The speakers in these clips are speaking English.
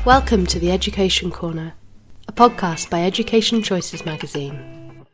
Welcome to the Education Corner, a podcast by Education Choices magazine.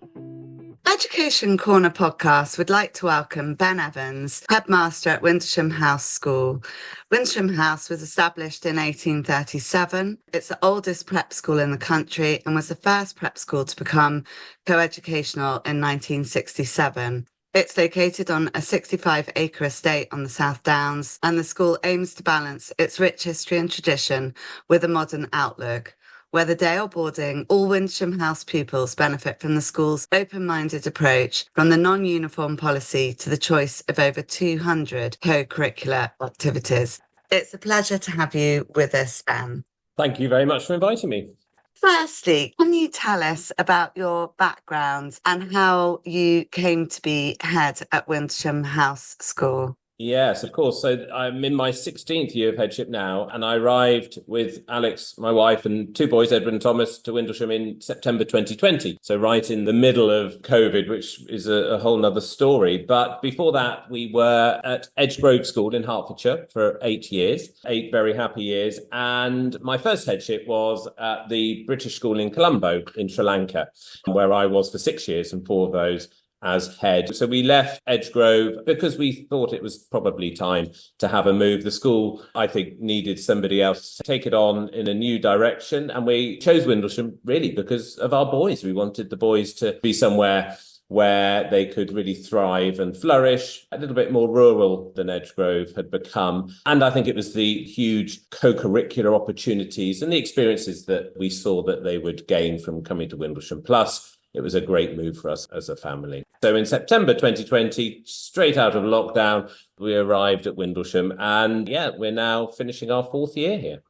Education Corner podcast would like to welcome Ben Evans, headmaster at Windlesham House School. Windlesham House was established in 1837. It's the oldest prep school in the country and was the first prep school to become co-educational in 1967. It's located on a 65-acre estate on the South Downs, and the school aims to balance its rich history and tradition with a modern outlook. Whether day or boarding, all Windlesham House pupils benefit from the school's open-minded approach, from the non-uniform policy to the choice of over 200 co-curricular activities. It's a pleasure to have you with us, Ben. Thank you very much for inviting me. Firstly, can you tell us about your background and how you came to be head at Windlesham House School? Yes, of course. So I'm in my 16th year of headship now, and I arrived with Alex, my wife, and two boys, Edward and Thomas, to Windlesham in September 2020. So right in the middle of COVID, which is a whole nother story. But before that, we were at Edgegrove School in Hertfordshire for 8 years, 8 very happy years. And my first headship was at the British School in Colombo in Sri Lanka, where I was for 6 years, and 4 of those as head. So we left Edgegrove because we thought it was probably time to have a move. The school, I think, needed somebody else to take it on in a new direction. And we chose Windlesham really because of our boys. We wanted the boys to be somewhere where they could really thrive and flourish, a little bit more rural than Edgegrove had become. And I think it was the huge co-curricular opportunities and the experiences that we saw that they would gain from coming to Windlesham. Plus, it was a great move for us as a family. So in September 2020, straight out of lockdown, we arrived at Windlesham, and we're now finishing our 4th year here.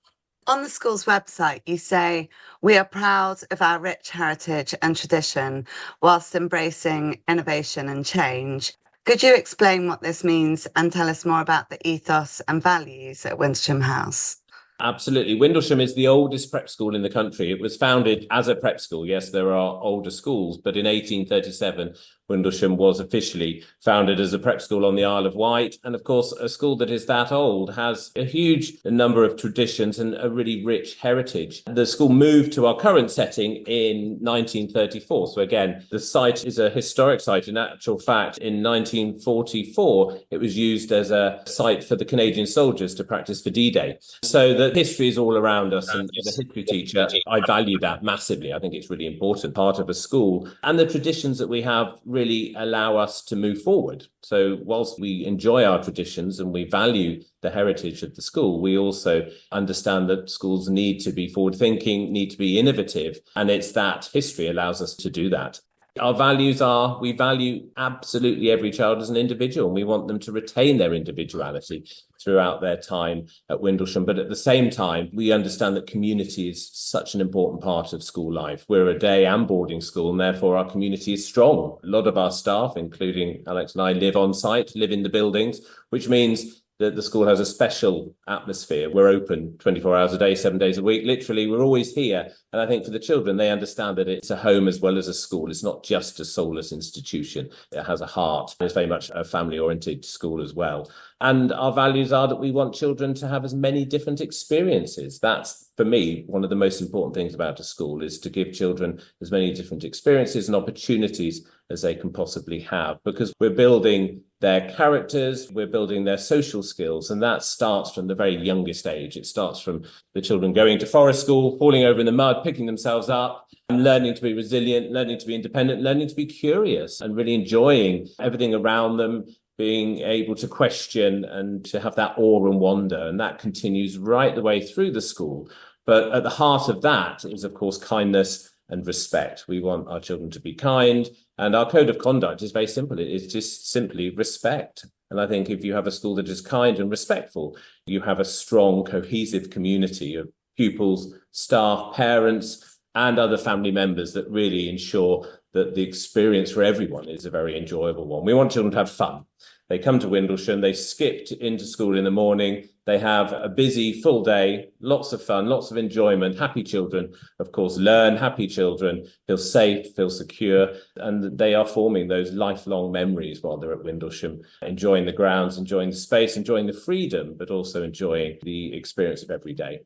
On the school's website, you say, "We are proud of our rich heritage and tradition whilst embracing innovation and change." Could you explain what this means and tell us more about the ethos and values at Windlesham House? Absolutely. Windlesham is the oldest prep school in the country. It was founded as a prep school. Yes, there are older schools, but in 1837, Windlesham was officially founded as a prep school on the Isle of Wight. And of course, a school that is that old has a huge number of traditions and a really rich heritage. The school moved to our current setting in 1934. So again, the site is a historic site. In actual fact, in 1944, it was used as a site for the Canadian soldiers to practice for D-Day. So the history is all around us. And as a history teacher, I value that massively. I think it's really important part of a school. And the traditions that we have really allow us to move forward. So whilst we enjoy our traditions and we value the heritage of the school, we also understand that schools need to be forward-thinking, need to be innovative, and it's that history allows us to do that. Our values are, we value absolutely every child as an individual, and we want them to retain their individuality throughout their time at Windlesham. But at the same time, we understand that community is such an important part of school life. We're a day and boarding school, and therefore our community is strong. A lot of our staff, including Alex and I, live on site, live in the buildings, which means that the school has a special atmosphere. We're open 24 hours a day, 7 days a week. Literally, we're always here. And I think for the children, they understand that it's a home as well as a school. It's not just a soulless institution. It has a heart. It's very much a family-oriented school as well. And our values are that we want children to have as many different experiences. That's, for me, one of the most important things about a school, is to give children as many different experiences and opportunities as they can possibly have, because we're building their characters, we're building their social skills, and that starts from the very youngest age. It starts from the children going to forest school, falling over in the mud, picking themselves up, and learning to be resilient, learning to be independent, learning to be curious, and really enjoying everything around them, being able to question and to have that awe and wonder. And that continues right the way through the school. But at the heart of that is, of course, kindness and respect. We want our children to be kind, and our code of conduct is very simple. It is just simply respect. And I think if you have a school that is kind and respectful, you have a strong, cohesive community of pupils, staff, parents, and other family members that really ensure that the experience for everyone is a very enjoyable one. We want children to have fun. They come to Windlesham, they skip into school in the morning, they have a busy full day, lots of fun, lots of enjoyment. Happy children, of course, learn. Happy children feel safe, feel secure, and they are forming those lifelong memories while they're at Windlesham, enjoying the grounds, enjoying the space, enjoying the freedom, but also enjoying the experience of every day.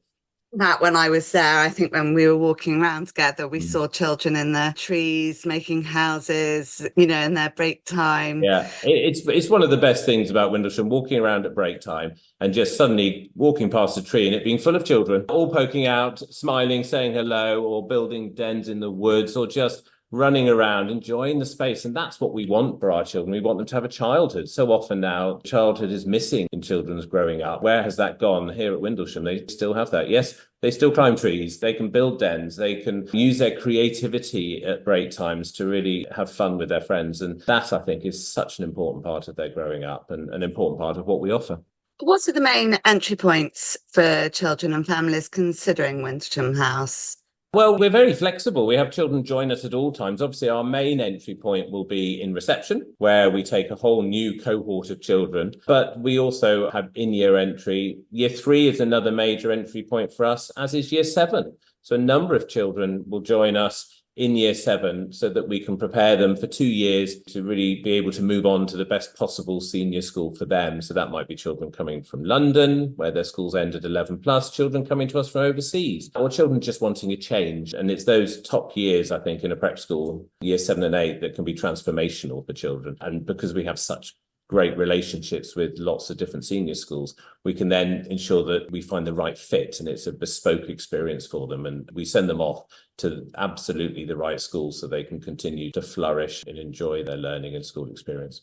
that when I was there. I think when we were walking around together, we saw children in the trees making houses, in their break time. Yeah, it's one of the best things about Windlesham, walking around at break time and just suddenly walking past a tree and it being full of children, all poking out, smiling, saying hello, or building dens in the woods, or just running around, enjoying the space. And that's what we want for our children. We want them to have a childhood. So often now, childhood is missing in children's growing up. Where has that gone? Here at Windlesham, they still have that. Yes, they still climb trees, they can build dens, they can use their creativity at break times to really have fun with their friends. And that, I think, is such an important part of their growing up and an important part of what we offer. What are the main entry points for children and families considering Windlesham House? Well, we're very flexible. We have children join us at all times. Obviously, our main entry point will be in reception, where we take a whole new cohort of children. But we also have in-year entry. Year 3 is another major entry point for us, as is Year 7. So a number of children will join us in Year 7 so that we can prepare them for 2 years to really be able to move on to the best possible senior school for them. So that might be children coming from London, where their schools end at 11 plus, children coming to us from overseas, or children just wanting a change. And it's those top years, I think, in a prep school, Year 7 and 8, that can be transformational for children. And because we have such great relationships with lots of different senior schools, we can then ensure that we find the right fit and it's a bespoke experience for them. And we send them off to absolutely the right school so they can continue to flourish and enjoy their learning and school experience.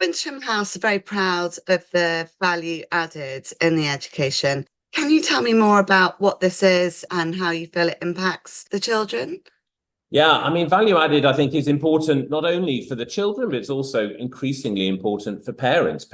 Windlesham House are very proud of the value added in the education. Can you tell me more about what this is and how you feel it impacts the children? Yeah, I mean, value added, I think, is important not only for the children, but it's also increasingly important for parents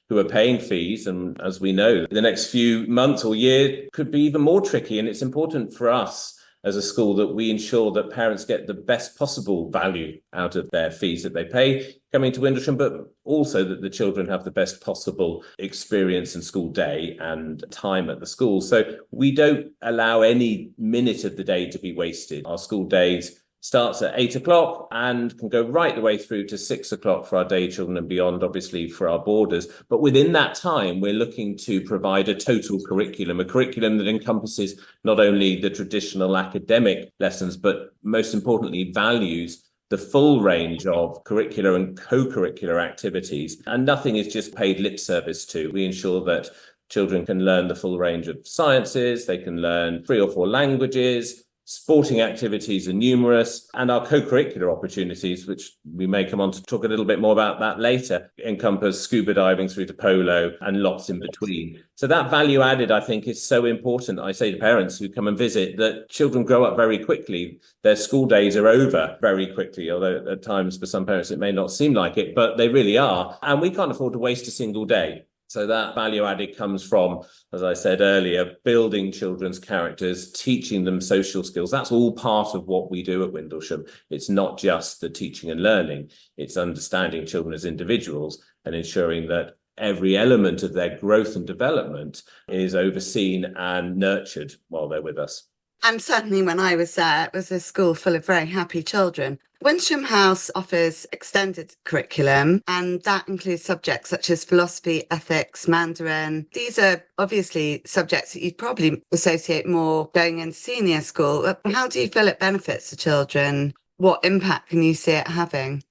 who are paying fees. And as we know, the next few months or year could be even more tricky. And it's important for us as a school that we ensure that parents get the best possible value out of their fees that they pay coming to Windlesham, but also that the children have the best possible experience and school day and time at the school. So we don't allow any minute of the day to be wasted. Our school days starts at 8 o'clock and can go right the way through to 6 o'clock for our day children and beyond, obviously, for our boarders. But within that time, we're looking to provide a total curriculum, a curriculum that encompasses not only the traditional academic lessons, but most importantly, values the full range of curricular and co-curricular activities. And nothing is just paid lip service to. We ensure that children can learn the full range of sciences, they can learn 3 or 4 languages, sporting activities are numerous, and our co-curricular opportunities, which we may come on to talk a little bit more about that later, encompass scuba diving through to polo and lots in between. So that value added, I think, is so important. I say to parents who come and visit that children grow up very quickly. Their school days are over very quickly, although at times for some parents it may not seem like it, but they really are. And we can't afford to waste a single day. So that value added comes from, as I said earlier, building children's characters, teaching them social skills. That's all part of what we do at Windlesham. It's not just the teaching and learning. It's understanding children as individuals and ensuring that every element of their growth and development is overseen and nurtured while they're with us. And certainly when I was there, it was a school full of very happy children. Windlesham House offers extended curriculum, and that includes subjects such as philosophy, ethics, Mandarin. These are obviously subjects that you'd probably associate more going into senior school. How do you feel it benefits the children? What impact can you see it having?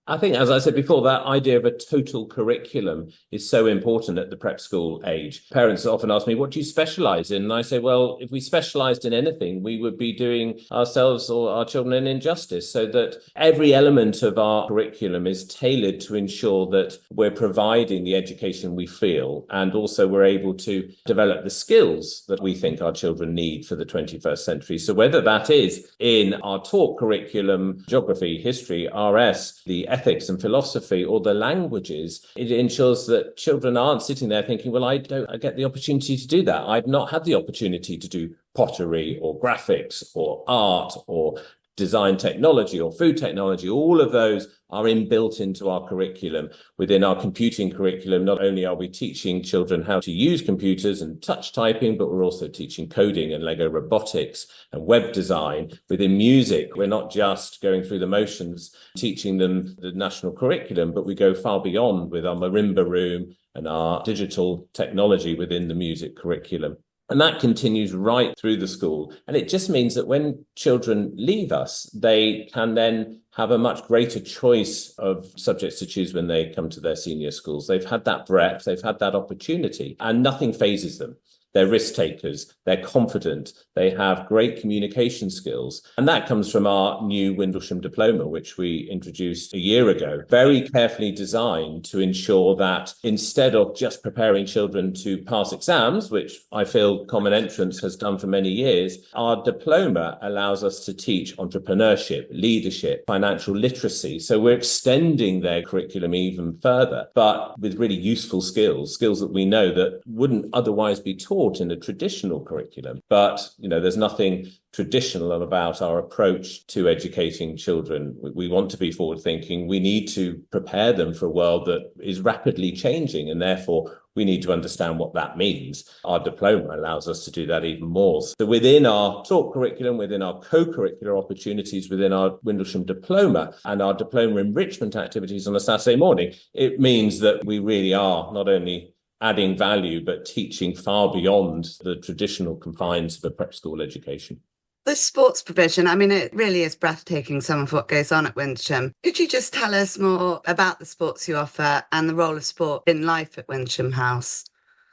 I think, as I said before, that idea of a total curriculum is so important at the prep school age. Parents often ask me, what do you specialise in? And I say, well, if we specialised in anything, we would be doing ourselves or our children an injustice, so that every element of our curriculum is tailored to ensure that we're providing the education we feel, and also we're able to develop the skills that we think our children need for the 21st century. So whether that is in our taught curriculum, geography, history, RS, the ethics and philosophy, or the languages, it ensures that children aren't sitting there thinking, well, I get the opportunity to do that. I've not had the opportunity to do pottery or graphics or art or design technology or food technology. All of those are inbuilt into our curriculum. Within our computing curriculum, not only are we teaching children how to use computers and touch typing, but we're also teaching coding and Lego robotics and web design. Within music, we're not just going through the motions, teaching them the national curriculum, but we go far beyond with our marimba room and our digital technology within the music curriculum. And that continues right through the school. And it just means that when children leave us, they can then have a much greater choice of subjects to choose when they come to their senior schools. They've had that breadth, they've had that opportunity, and nothing phases them. They're risk takers, they're confident, they have great communication skills. And that comes from our new Windlesham diploma, which we introduced a year ago, very carefully designed to ensure that instead of just preparing children to pass exams, which I feel Common Entrance has done for many years, our diploma allows us to teach entrepreneurship, leadership, financial literacy. So we're extending their curriculum even further, but with really useful skills that we know that wouldn't otherwise be taught in a traditional curriculum. But, there's nothing traditional about our approach to educating children. We want to be forward thinking. We need to prepare them for a world that is rapidly changing, and therefore we need to understand what that means. Our diploma allows us to do that even more. So within our taught curriculum, within our co-curricular opportunities, within our Windlesham diploma and our diploma enrichment activities on a Saturday morning, it means that we really are not only adding value, but teaching far beyond the traditional confines of a prep school education. The sports provision, it really is breathtaking, some of what goes on at Windlesham. Could you just tell us more about the sports you offer and the role of sport in life at Windlesham House?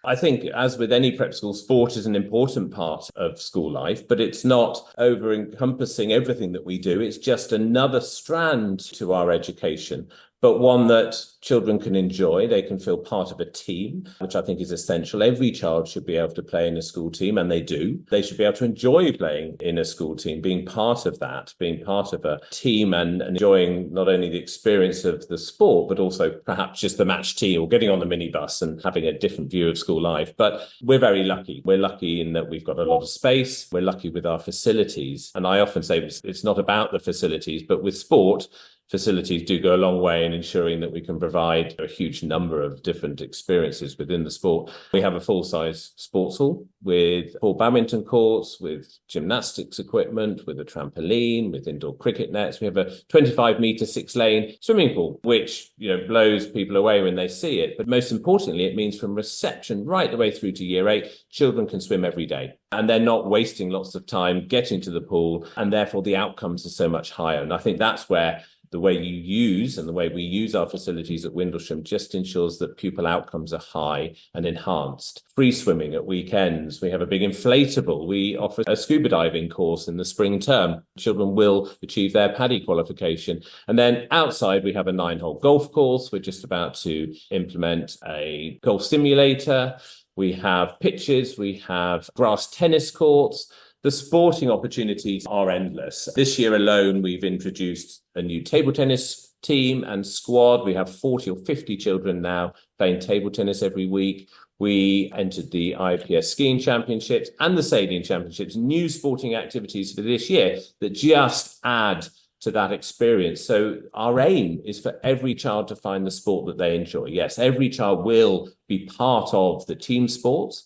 I think, as with any prep school, sport is an important part of school life, but it's not over-encompassing everything that we do. It's just another strand to our education, but one that children can enjoy. They can feel part of a team, which I think is essential. Every child should be able to play in a school team, and they do. They should be able to enjoy playing in a school team, being part of that, being part of a team and enjoying not only the experience of the sport, but also perhaps just the match tee or getting on the minibus and having a different view of school life. But we're very lucky. We're lucky in that we've got a lot of space. We're lucky with our facilities. And I often say it's not about the facilities, but with sport, facilities do go a long way in ensuring that we can provide a huge number of different experiences within the sport. We have a full-size sports hall with 4 badminton courts, with gymnastics equipment, with a trampoline, with indoor cricket nets. We have a 25-metre 6-lane swimming pool, which blows people away when they see it. But most importantly, it means from reception right the way through to year 8, children can swim every day. And they're not wasting lots of time getting to the pool, and therefore the outcomes are so much higher. And I think that's where the way you use and the way we use our facilities at Windlesham just ensures that pupil outcomes are high and enhanced. Free swimming at weekends. We have a big inflatable. We offer a scuba diving course in the spring term. Children will achieve their PADI qualification. And then outside, we have a 9-hole golf course. We're just about to implement a golf simulator. We have pitches. We have grass tennis courts. The sporting opportunities are endless. This year alone, we've introduced a new table tennis team and squad. We have 40 or 50 children now playing table tennis every week. We entered the IPS skiing championships and the sailing championships, new sporting activities for this year that just add to that experience. So our aim is for every child to find the sport that they enjoy. Yes, every child will be part of the team sports.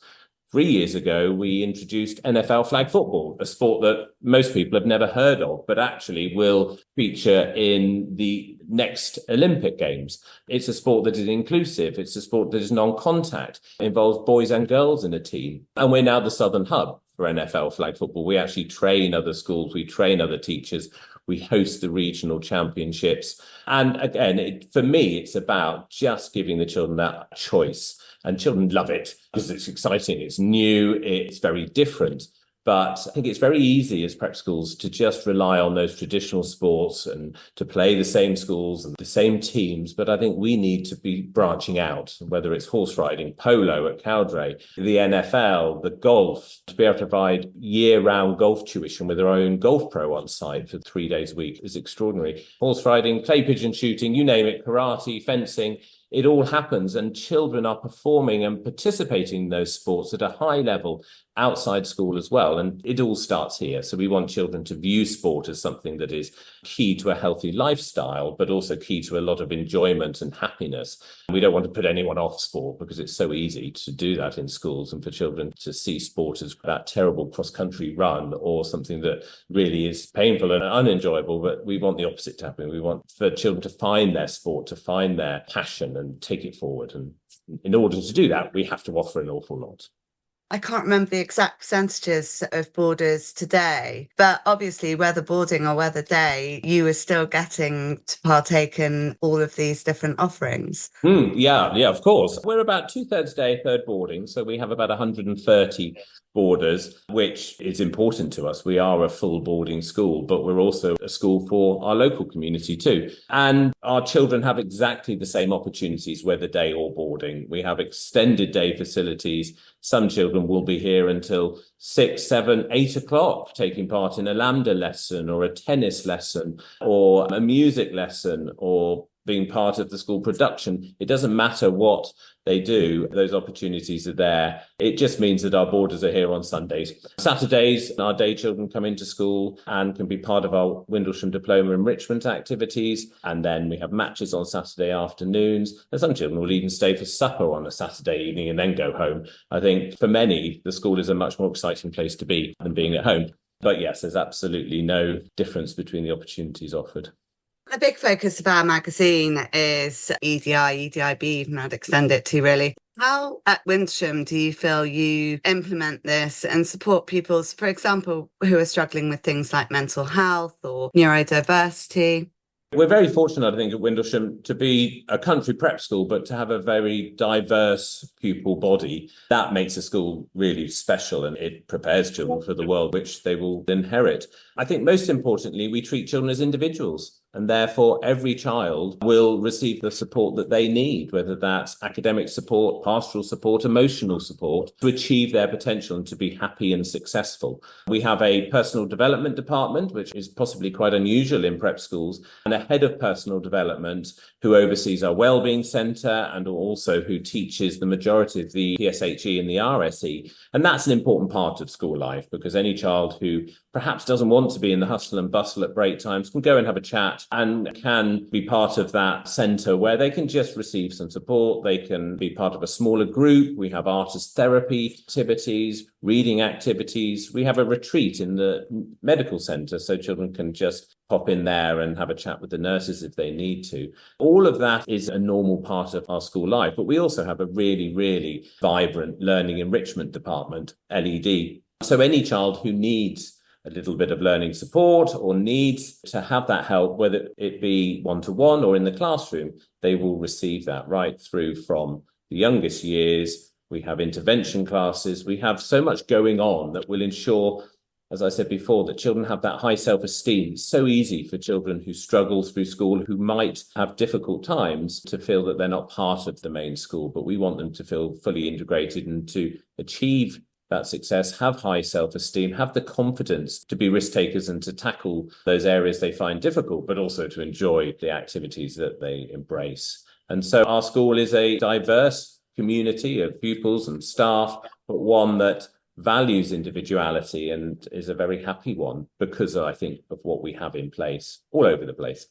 3 years ago, we introduced NFL flag football, a sport that most people have never heard of, but actually will feature in the next Olympic Games. It's a sport that is inclusive. It's a sport that is non-contact. It involves boys and girls in a team. And we're now the southern hub for NFL flag football. We actually train other schools. We train other teachers. We host the regional championships. And again, for me, it's about just giving the children that choice. And children love it because it's exciting, it's new, it's very different. But I think it's very easy as prep schools to just rely on those traditional sports and to play the same schools and the same teams. But I think we need to be branching out, whether it's horse riding, polo at Cowdray, the NFL, the golf, to be able to provide year-round golf tuition with our own golf pro on site for 3 days a week is extraordinary. Horse riding, clay pigeon shooting, you name it, karate, fencing. It all happens, and children are performing and participating in those sports at a high level outside school as well. And it all starts here. So we want children to view sport as something that is key to a healthy lifestyle, but also key to a lot of enjoyment and happiness. We don't want to put anyone off sport because it's so easy to do that in schools, and for children to see sport as that terrible cross-country run or something that really is painful and unenjoyable. But we want the opposite to happen. We want for children to find their sport, to find their passion and take it forward. And in order to do that, we have to offer an awful lot. I can't remember the exact percentages of boarders today, but obviously whether boarding or whether day, you were still getting to partake in all of these different offerings. Yeah, of course. We're about 2/3 day, third boarding. So we have about 130 boarders, which is important to us. We are a full boarding school, but we're also a school for our local community too. And our children have exactly the same opportunities, whether day or boarding. We have extended day facilities. Some children will be here until 6, 7, 8 o'clock, taking part in a lambda lesson or a tennis lesson or a music lesson or being part of the school production. It doesn't matter what they do, those opportunities are there. It just means that our boarders are here on Sundays. Saturdays, our day children come into school and can be part of our Windlesham Diploma enrichment activities. And then we have matches on Saturday afternoons. And some children will even stay for supper on a Saturday evening and then go home. I think for many, the school is a much more exciting place to be than being at home. But yes, there's absolutely no difference between the opportunities offered. A big focus of our magazine is EDI, EDIB, even I'd extend it to really. How at Windlesham do you feel you implement this and support pupils, for example, who are struggling with things like mental health or neurodiversity? We're very fortunate, I think, at Windlesham to be a country prep school, but to have a very diverse pupil body. That makes a school really special and it prepares children for the world which they will inherit. I think most importantly, we treat children as individuals. And therefore, every child will receive the support that they need, whether that's academic support, pastoral support, emotional support, to achieve their potential and to be happy and successful. We have a personal development department, which is possibly quite unusual in prep schools, and a head of personal development who oversees our wellbeing centre and also who teaches the majority of the PSHE and the RSE. And that's an important part of school life, because any child who perhaps doesn't want to be in the hustle and bustle at break times can go and have a chat and can be part of that centre where they can just receive some support. They can be part of a smaller group. We have artist therapy activities, reading activities. We have a retreat in the medical centre so children can just pop in there and have a chat with the nurses if they need to. All of that is a normal part of our school life, but we also have a really, really vibrant learning enrichment department, LED. So any child who needs a little bit of learning support or needs to have that help, whether it be one-to-one or in the classroom, they will receive that right through from the youngest years. We have intervention classes. We have so much going on that will ensure, as I said before, that children have that high self-esteem. It's so easy for children who struggle through school, who might have difficult times, to feel that they're not part of the main school, but we want them to feel fully integrated and to achieve that success, have high self-esteem, have the confidence to be risk takers and to tackle those areas they find difficult, but also to enjoy the activities that they embrace. And so our school is a diverse community of pupils and staff, but one that values individuality and is a very happy one because, I think, of what we have in place all over the place.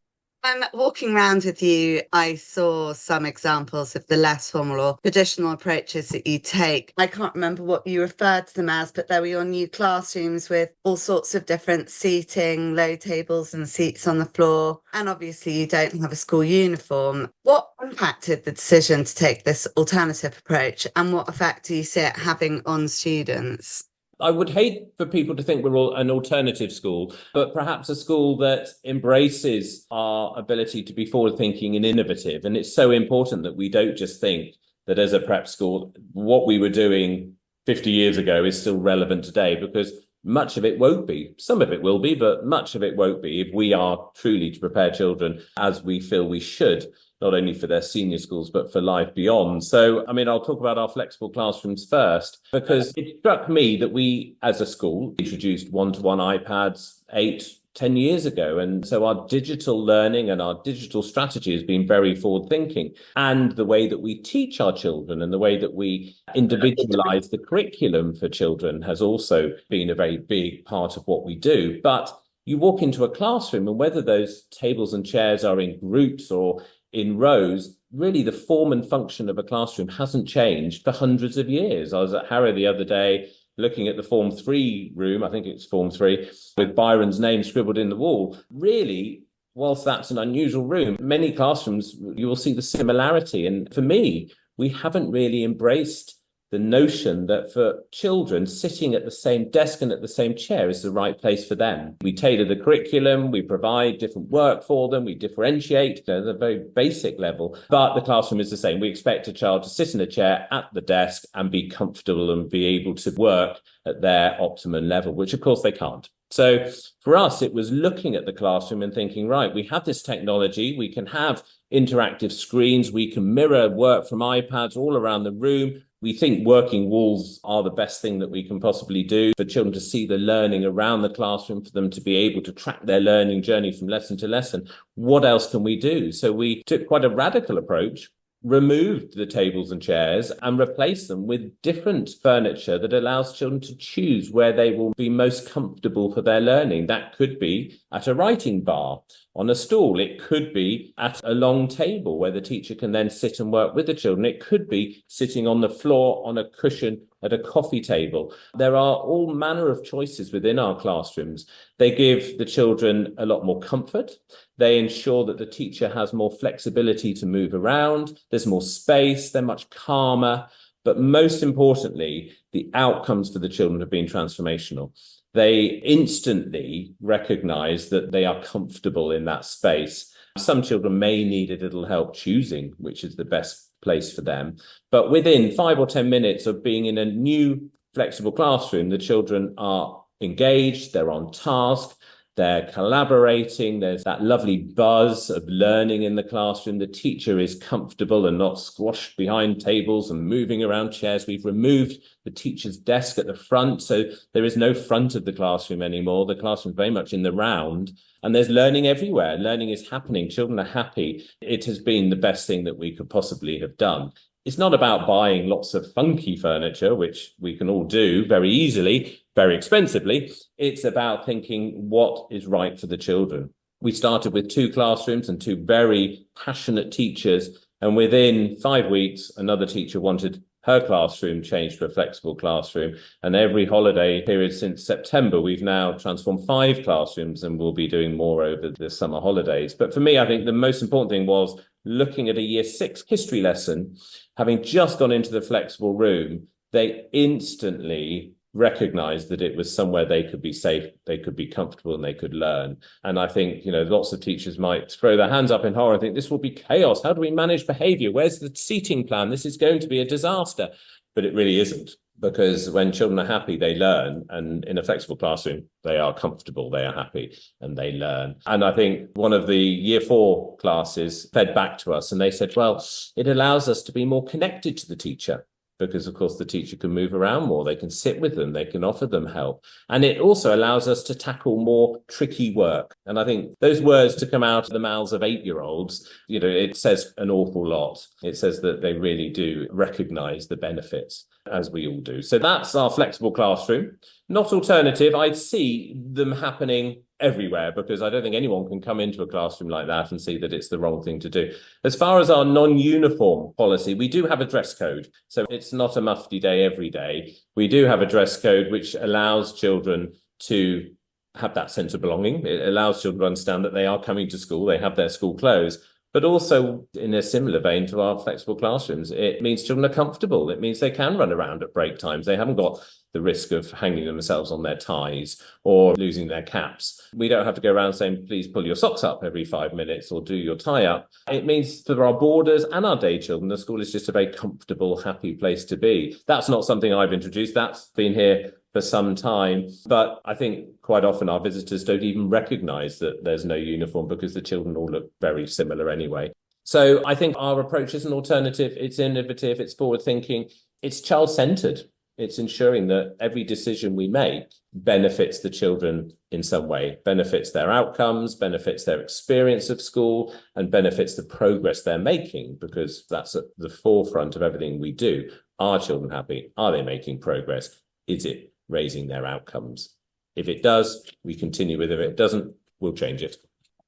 Walking around with you, I saw some examples of the less formal or traditional approaches that you take. I can't remember what you referred to them as, but there were your new classrooms with all sorts of different seating, low tables and seats on the floor. And obviously you don't have a school uniform. What impacted the decision to take this alternative approach, and what effect do you see it having on students? I would hate for people to think we're all an alternative school, but perhaps a school that embraces our ability to be forward-thinking and innovative. And it's so important that we don't just think that as a prep school, what we were doing 50 years ago is still relevant today, because much of it won't be. Some of it will be, but much of it won't be if we are truly to prepare children as we feel we should, not only for their senior schools, but for life beyond. So, I'll talk about our flexible classrooms first, because it struck me that we, as a school, introduced one-to-one iPads 8-10 years ago. And so our digital learning and our digital strategy has been very forward-thinking. And the way that we teach our children and the way that we individualize the curriculum for children has also been a very big part of what we do. But you walk into a classroom, and whether those tables and chairs are in groups or in rows, really the form and function of a classroom hasn't changed for hundreds of years. I was at Harrow the other day looking at the Form 3 room, I think it's Form 3, with Byron's name scribbled in the wall. Really, whilst that's an unusual room, many classrooms, you will see the similarity. And for me, we haven't really embraced the notion that for children, sitting at the same desk and at the same chair is the right place for them. We tailor the curriculum, we provide different work for them, we differentiate at a very basic level, but the classroom is the same. We expect a child to sit in a chair at the desk and be comfortable and be able to work at their optimum level, which of course they can't. So for us, it was looking at the classroom and thinking, right, we have this technology, we can have interactive screens, we can mirror work from iPads all around the room. We think working walls are the best thing that we can possibly do for children to see the learning around the classroom, for them to be able to track their learning journey from lesson to lesson. What else can we do? So we took quite a radical approach, removed the tables and chairs and replaced them with different furniture that allows children to choose where they will be most comfortable for their learning. That could be at a writing bar, on a stool. It could be at a long table where the teacher can then sit and work with the children. It could be sitting on the floor on a cushion at a coffee table. There are all manner of choices within our classrooms. They give the children a lot more comfort. They ensure that the teacher has more flexibility to move around. There's more space. They're much calmer. But most importantly, the outcomes for the children have been transformational. They instantly recognize that they are comfortable in that space. Some children may need a little help choosing which is the best place for them. But within 5 or 10 minutes of being in a new flexible classroom, the children are engaged, they're on task, they're collaborating, there's that lovely buzz of learning in the classroom. The teacher is comfortable and not squashed behind tables and moving around chairs. We've removed the teacher's desk at the front, so there is no front of the classroom anymore. The classroom is very much in the round, and there's learning everywhere. Learning is happening. Children are happy. It has been the best thing that we could possibly have done. It's not about buying lots of funky furniture, which we can all do very easily, very expensively. It's about thinking what is right for the children. We started with 2 classrooms and 2 very passionate teachers. And within 5 weeks, another teacher wanted her classroom changed to a flexible classroom. And every holiday period since September, we've now transformed 5 classrooms and we'll be doing more over the summer holidays. But for me, I think the most important thing was looking at a year 6 history lesson, having just gone into the flexible room, they instantly recognized that it was somewhere they could be safe, they could be comfortable, and they could learn. And I think, lots of teachers might throw their hands up in horror and think this will be chaos. How do we manage behavior? Where's the seating plan? This is going to be a disaster. But it really isn't, because when children are happy, they learn. And in a flexible classroom, they are comfortable, they are happy, and they learn. And I think one of the year 4 classes fed back to us and they said, well, it allows us to be more connected to the teacher. Because, of course, the teacher can move around more, they can sit with them, they can offer them help. And it also allows us to tackle more tricky work. And I think those words to come out of the mouths of 8-year-olds, it says an awful lot. It says that they really do recognise the benefits, as we all do. So that's our flexible classroom. Not alternative. I'd see them happening everywhere, because I don't think anyone can come into a classroom like that and see that it's the wrong thing to do. As far as our non-uniform policy, we do have a dress code. So it's not a mufti day every day. We do have a dress code which allows children to have that sense of belonging. It allows children to understand that they are coming to school, they have their school clothes. But also, in a similar vein to our flexible classrooms, it means children are comfortable. It means they can run around at break times. They haven't got the risk of hanging themselves on their ties or losing their caps. We don't have to go around saying, please pull your socks up every 5 minutes or do your tie up. It means for our boarders and our day children, the school is just a very comfortable, happy place to be. That's not something I've introduced. That's been here for some time. But I think quite often our visitors don't even recognise that there's no uniform, because the children all look very similar anyway. So I think our approach is an alternative. It's innovative. It's forward thinking. It's child centred. It's ensuring that every decision we make benefits the children in some way, benefits their outcomes, benefits their experience of school, and benefits the progress they're making, because that's at the forefront of everything we do. Are children happy? Are they making progress? Is it raising their outcomes? If it does, we continue with it. If it doesn't, we'll change it.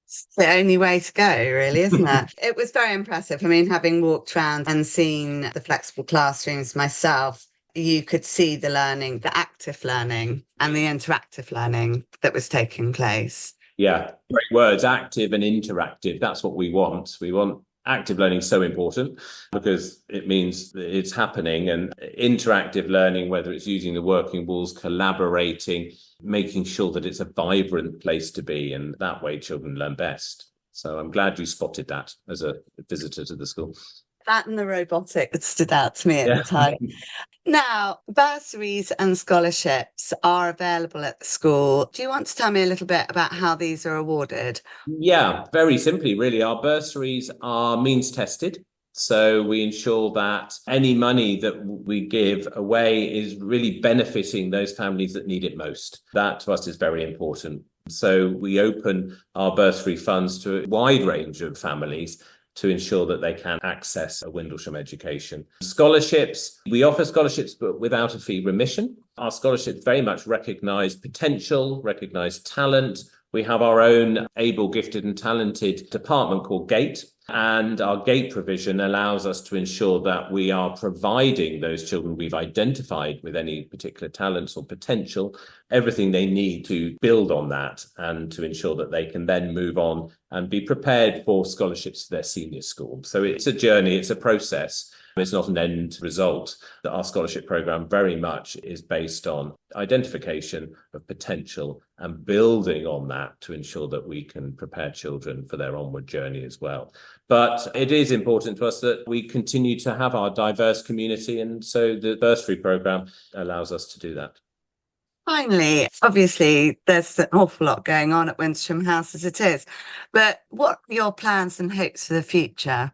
It's the only way to go, really, isn't it? It was very impressive. I mean, having walked around and seen the flexible classrooms myself, you could see the learning, the active learning and the interactive learning that was taking place. Yeah, great words, active and interactive. That's what we want. We want active learning is so important because it means that it's happening, and interactive learning, whether it's using the working walls, collaborating, making sure that it's a vibrant place to be, and that way children learn best. So I'm glad you spotted that as a visitor to the school. That and the robotic that stood out to me at the time. Now, bursaries and scholarships are available at the school. Do you want to tell me a little bit about how these are awarded? Yeah, very simply, really. Our bursaries are means tested. So we ensure that any money that we give away is really benefiting those families that need it most. That to us is very important. So we open our bursary funds to a wide range of families to ensure that they can access a Windlesham education. Scholarships, we offer scholarships but without a fee remission. Our scholarships very much recognise potential, recognise talent. We have our own able, gifted and talented department called GATE, and our GATE provision allows us to ensure that we are providing those children we've identified with any particular talents or potential everything they need to build on that and to ensure that they can then move on and be prepared for scholarships to their senior school. So it's a journey, it's a process. It's not an end result. That our scholarship programme very much is based on identification of potential and building on that to ensure that we can prepare children for their onward journey as well. But it is important to us that we continue to have our diverse community, and so the bursary programme allows us to do that. Finally, obviously, there's an awful lot going on at Windlesham House as it is, but what are your plans and hopes for the future?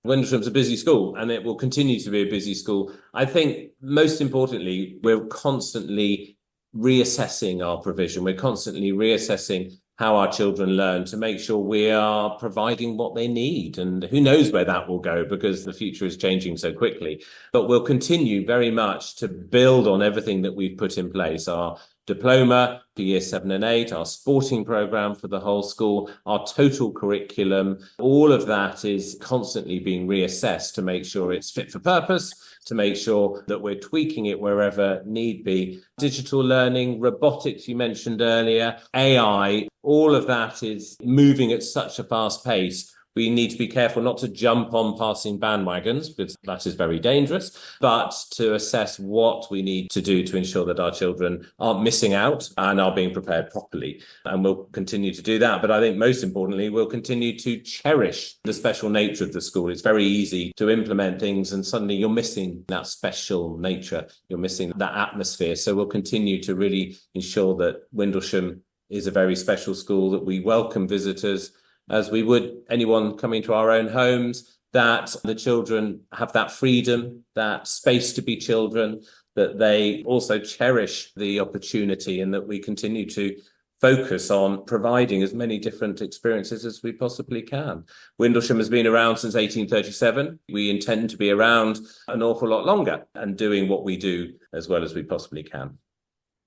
Windlesham's a busy school and it will continue to be a busy school. I think most importantly, we're constantly reassessing our provision. We're constantly reassessing how our children learn to make sure we are providing what they need. And who knows where that will go because the future is changing so quickly. But we'll continue very much to build on everything that we've put in place. Our diploma for year 7 and 8, our sporting programme for the whole school, our total curriculum, all of that is constantly being reassessed to make sure it's fit for purpose, to make sure that we're tweaking it wherever need be. Digital learning, robotics you mentioned earlier, AI, all of that is moving at such a fast pace. We need to be careful not to jump on passing bandwagons because that is very dangerous, but to assess what we need to do to ensure that our children aren't missing out and are being prepared properly. And we'll continue to do that. But I think most importantly, we'll continue to cherish the special nature of the school. It's very easy to implement things and suddenly you're missing that special nature. You're missing that atmosphere. So we'll continue to really ensure that Windlesham is a very special school, that we welcome visitors as we would anyone coming to our own homes, that the children have that freedom, that space to be children, that they also cherish the opportunity, and that we continue to focus on providing as many different experiences as we possibly can. Windlesham has been around since 1837. We intend to be around an awful lot longer and doing what we do as well as we possibly can.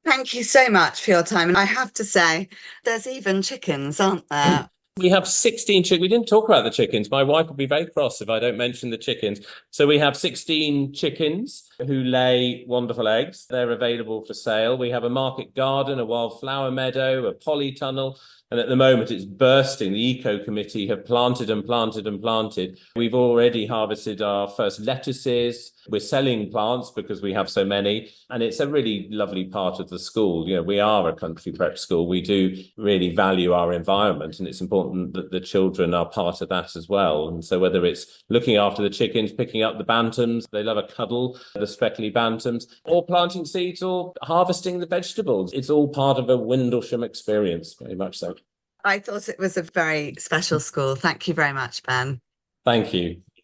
Thank you so much for your time. And I have to say, there's even chickens, aren't there? We have 16 chickens. We didn't talk about the chickens. My wife will be very cross if I don't mention the chickens. So we have 16 chickens who lay wonderful eggs. They're available for sale. We have a market garden, a wildflower meadow, a polytunnel. And at the moment it's bursting. The Eco Committee have planted and planted and planted. We've already harvested our first lettuces. We're selling plants because we have so many. And it's a really lovely part of the school. You know, we are a country prep school. We do really value our environment, and it's important that the children are part of that as well. And so whether it's looking after the chickens, picking up the bantams, they love a cuddle, the speckly bantams, or planting seeds or harvesting the vegetables. It's all part of a Windlesham experience, very much so. I thought it was a very special school. Thank you very much, Ben. Thank you.